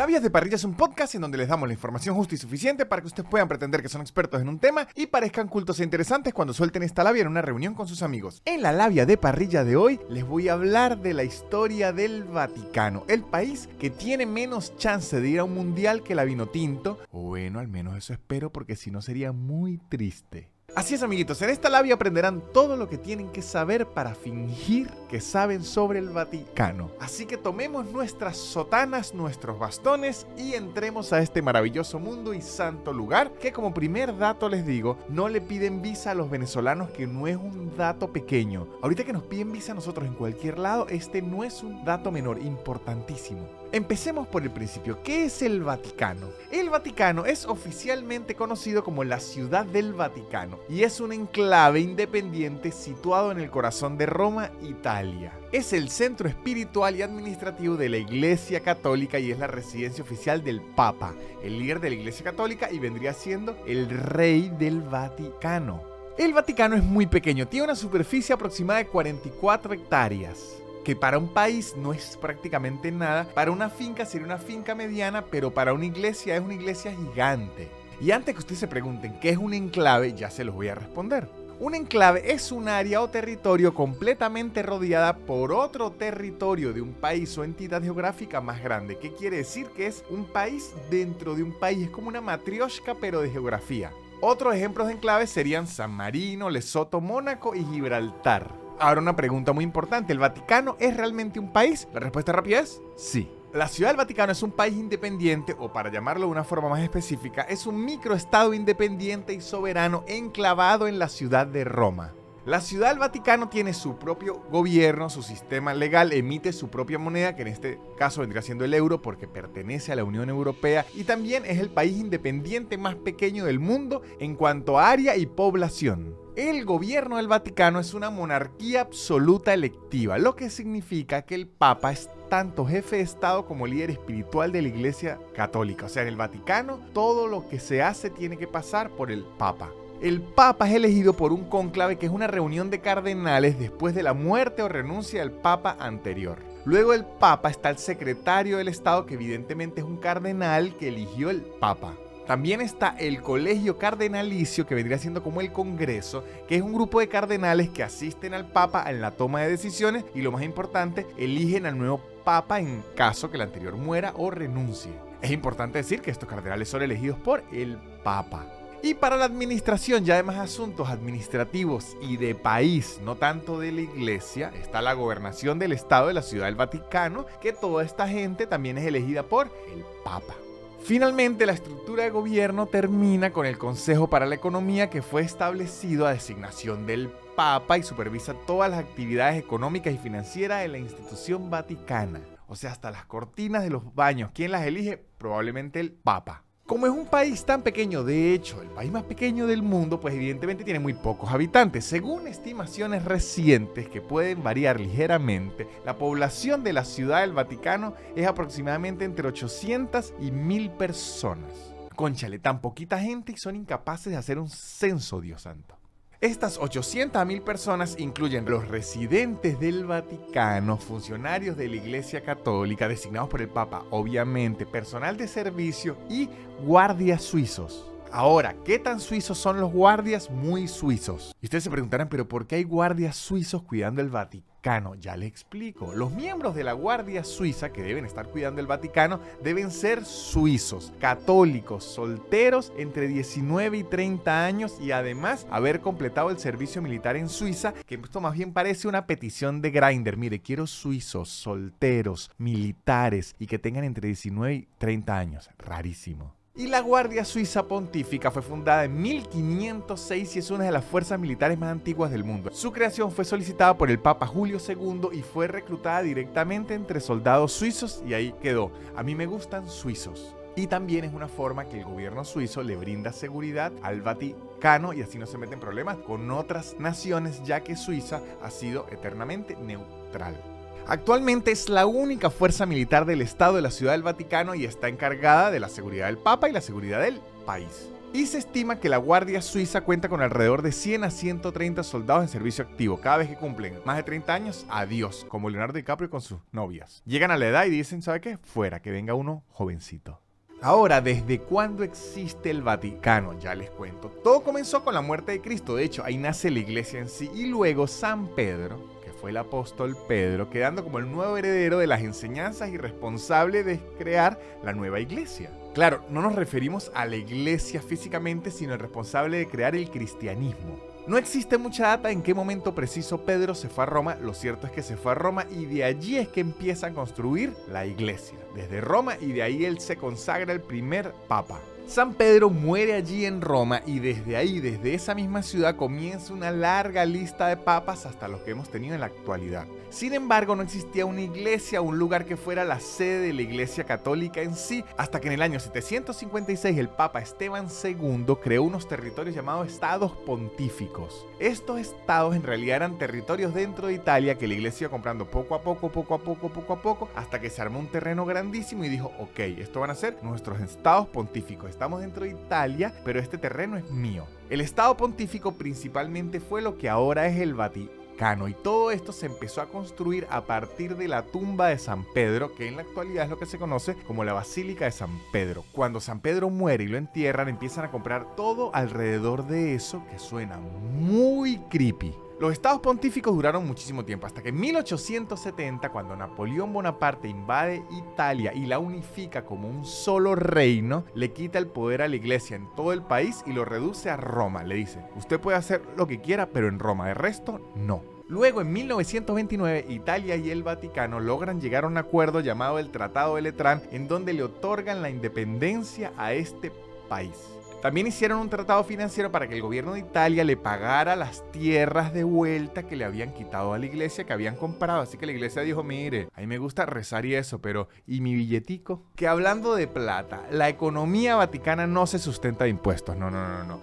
Labias de Parrilla es un podcast en donde les damos la información justa y suficiente para que ustedes puedan pretender que son expertos en un tema y parezcan cultos e interesantes cuando suelten esta labia en una reunión con sus amigos. En la Labia de Parrilla de hoy les voy a hablar de la historia del Vaticano, el país que tiene menos chance de ir a un mundial que la Vinotinto. O bueno, al menos eso espero, porque si no sería muy triste. Así es, amiguitos, en esta labia aprenderán todo lo que tienen que saber para fingir que saben sobre el Vaticano. Así que tomemos nuestras sotanas, nuestros bastones y entremos a este maravilloso mundo y santo lugar que, como primer dato les digo, no le piden visa a los venezolanos, que no es un dato pequeño. Ahorita que nos piden visa a nosotros en cualquier lado, este no es un dato menor, importantísimo. Empecemos por el principio. ¿Qué es el Vaticano? El Vaticano es oficialmente conocido como la Ciudad del Vaticano y es un enclave independiente situado en el corazón de Roma, Italia. Es el centro espiritual y administrativo de la Iglesia Católica y es la residencia oficial del Papa, el líder de la Iglesia Católica, y vendría siendo el rey del Vaticano. El Vaticano es muy pequeño, tiene una superficie aproximada de 44 hectáreas. Que para un país no es prácticamente nada, para una finca sería una finca mediana, pero para una iglesia es una iglesia gigante. Y antes que ustedes se pregunten qué es un enclave, ya se los voy a responder. Un enclave es un área o territorio completamente rodeada por otro territorio de un país o entidad geográfica más grande. ¿Qué quiere decir? Que es un país dentro de un país, es como una matrioshka pero de geografía. Otros ejemplos de enclaves serían San Marino, Lesoto, Mónaco y Gibraltar. Ahora una pregunta muy importante, ¿el Vaticano es realmente un país? La respuesta rápida es sí. La Ciudad del Vaticano es un país independiente, o para llamarlo de una forma más específica, es un microestado independiente y soberano enclavado en la ciudad de Roma. La Ciudad del Vaticano tiene su propio gobierno, su sistema legal, emite su propia moneda, que en este caso vendría siendo el euro porque pertenece a la Unión Europea, y también es el país independiente más pequeño del mundo en cuanto a área y población. El gobierno del Vaticano es una monarquía absoluta electiva, lo que significa que el Papa es tanto jefe de Estado como líder espiritual de la Iglesia Católica. O sea, en el Vaticano todo lo que se hace tiene que pasar por el Papa. El Papa es elegido por un cónclave, que es una reunión de cardenales después de la muerte o renuncia del Papa anterior. Luego del Papa está el secretario del Estado, que evidentemente es un cardenal que eligió el Papa. También está el colegio cardenalicio, que vendría siendo como el Congreso, que es un grupo de cardenales que asisten al Papa en la toma de decisiones y, lo más importante, eligen al nuevo Papa en caso que el anterior muera o renuncie. Es importante decir que estos cardenales son elegidos por el Papa. Y para la administración, ya de más asuntos administrativos y de país, no tanto de la iglesia, está la gobernación del Estado de la Ciudad del Vaticano, que toda esta gente también es elegida por el Papa. Finalmente, la estructura de gobierno termina con el Consejo para la Economía, que fue establecido a designación del Papa y supervisa todas las actividades económicas y financieras de la institución vaticana. O sea, hasta las cortinas de los baños. ¿Quién las elige? Probablemente el Papa. Como es un país tan pequeño, de hecho, el país más pequeño del mundo, pues evidentemente tiene muy pocos habitantes. Según estimaciones recientes que pueden variar ligeramente, la población de la Ciudad del Vaticano es aproximadamente entre 800 y 1000 personas. Cónchale, tan poquita gente y son incapaces de hacer un censo, Dios santo. Estas 800 a 1000 personas incluyen los residentes del Vaticano, funcionarios de la Iglesia Católica designados por el Papa, obviamente, personal de servicio y guardias suizos. Ahora, ¿qué tan suizos son los guardias? Muy suizos. Y ustedes se preguntarán, ¿pero por qué hay guardias suizos cuidando el Vaticano? Ya les explico. Los miembros de la Guardia Suiza que deben estar cuidando el Vaticano deben ser suizos, católicos, solteros entre 19 y 30 años y además haber completado el servicio militar en Suiza, que esto más bien parece una petición de Grindr. Mire, quiero suizos, solteros, militares y que tengan entre 19 y 30 años. Rarísimo. Y la Guardia Suiza Pontífica fue fundada en 1506 y es una de las fuerzas militares más antiguas del mundo. Su creación fue solicitada por el Papa Julio II y fue reclutada directamente entre soldados suizos y ahí quedó. A mí me gustan suizos. Y también es una forma que el gobierno suizo le brinda seguridad al Vaticano y así no se mete en problemas con otras naciones, ya que Suiza ha sido eternamente neutral. Actualmente es la única fuerza militar del Estado de la Ciudad del Vaticano y está encargada de la seguridad del Papa y la seguridad del país. Y se estima que la Guardia Suiza cuenta con alrededor de 100 a 130 soldados en servicio activo. Cada vez que cumplen más de 30 años, adiós, como Leonardo DiCaprio con sus novias. Llegan a la edad y dicen, ¿sabe qué? Fuera, que venga uno jovencito. Ahora, ¿desde cuándo existe el Vaticano? Ya les cuento. Todo comenzó con la muerte de Cristo. De hecho, ahí nace la iglesia en sí. Y luego San Pedro, que fue el apóstol Pedro, quedando como el nuevo heredero de las enseñanzas y responsable de crear la nueva iglesia. Claro, no nos referimos a la iglesia físicamente, sino el responsable de crear el cristianismo. No existe mucha data en qué momento preciso Pedro se fue a Roma. Lo cierto es que se fue a Roma y de allí es que empieza a construir la iglesia. Desde Roma, y de ahí él se consagra el primer papa. San Pedro muere allí en Roma y desde ahí, desde esa misma ciudad, comienza una larga lista de papas hasta los que hemos tenido en la actualidad. Sin embargo, no existía una iglesia, un lugar que fuera la sede de la iglesia católica en sí, hasta que en el año 756 el Papa Esteban II creó unos territorios llamados estados pontíficos. Estos estados en realidad eran territorios dentro de Italia que la iglesia iba comprando poco a poco, hasta que se armó un terreno grandísimo y dijo, ok, esto van a ser nuestros estados pontíficos. Estamos dentro de Italia, pero este terreno es mío. El estado pontífico principalmente fue lo que ahora es el Vaticano, y todo esto se empezó a construir a partir de la tumba de San Pedro, que en la actualidad es lo que se conoce como la Basílica de San Pedro. Cuando San Pedro muere y lo entierran, empiezan a comprar todo alrededor de eso, que suena muy creepy. Los estados pontíficos duraron muchísimo tiempo, hasta que en 1870, cuando Napoleón Bonaparte invade Italia y la unifica como un solo reino, le quita el poder a la iglesia en todo el país y lo reduce a Roma. Le dice, usted puede hacer lo que quiera, pero en Roma, de resto, no. Luego, en 1929, Italia y el Vaticano logran llegar a un acuerdo llamado el Tratado de Letrán, en donde le otorgan la independencia a este país. También hicieron un tratado financiero para que el gobierno de Italia le pagara las tierras de vuelta que le habían quitado a la iglesia, que habían comprado. Así que la iglesia dijo, mire, a mí me gusta rezar y eso, pero ¿y mi billetico? Que hablando de plata, la economía vaticana no se sustenta de impuestos, no.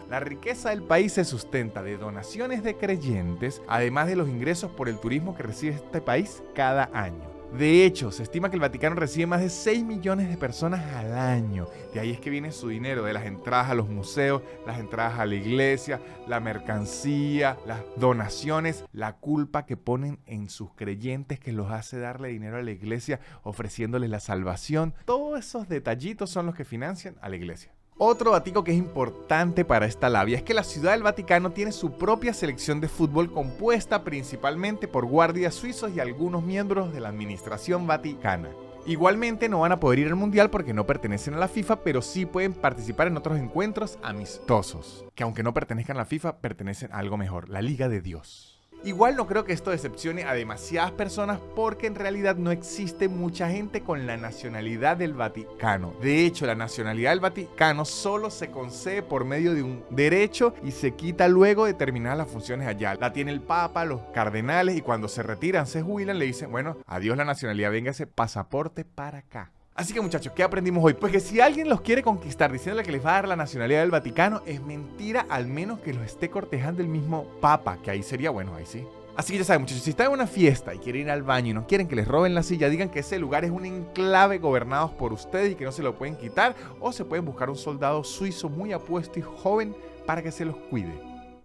La riqueza del país se sustenta de donaciones de creyentes, además de los ingresos por el turismo que recibe este país cada año. De hecho, se estima que el Vaticano recibe más de 6 millones de personas al año. De ahí es que viene su dinero, de las entradas a los museos, las entradas a la iglesia, la mercancía, las donaciones, la culpa que ponen en sus creyentes que los hace darle dinero a la iglesia ofreciéndoles la salvación. Todos esos detallitos son los que financian a la iglesia. Otro datico que es importante para esta labia es que la Ciudad del Vaticano tiene su propia selección de fútbol compuesta principalmente por guardias suizos y algunos miembros de la administración vaticana. Igualmente no van a poder ir al mundial porque no pertenecen a la FIFA, pero sí pueden participar en otros encuentros amistosos, que aunque no pertenezcan a la FIFA, pertenecen a algo mejor, la Liga de Dios. Igual no creo que esto decepcione a demasiadas personas porque en realidad no existe mucha gente con la nacionalidad del Vaticano. De hecho, la nacionalidad del Vaticano solo se concede por medio de un derecho y se quita luego de terminar las funciones allá. La tiene el Papa, los cardenales, y cuando se retiran, se jubilan, le dicen, bueno, adiós la nacionalidad, venga ese pasaporte para acá. Así que muchachos, ¿qué aprendimos hoy? Pues que si alguien los quiere conquistar diciéndole que les va a dar la nacionalidad del Vaticano, es mentira, al menos que los esté cortejando el mismo Papa, que ahí sería bueno, ahí sí. Así que ya saben muchachos, si están en una fiesta y quieren ir al baño y no quieren que les roben la silla, digan que ese lugar es un enclave gobernado por ustedes y que no se lo pueden quitar, o se pueden buscar un soldado suizo muy apuesto y joven para que se los cuide.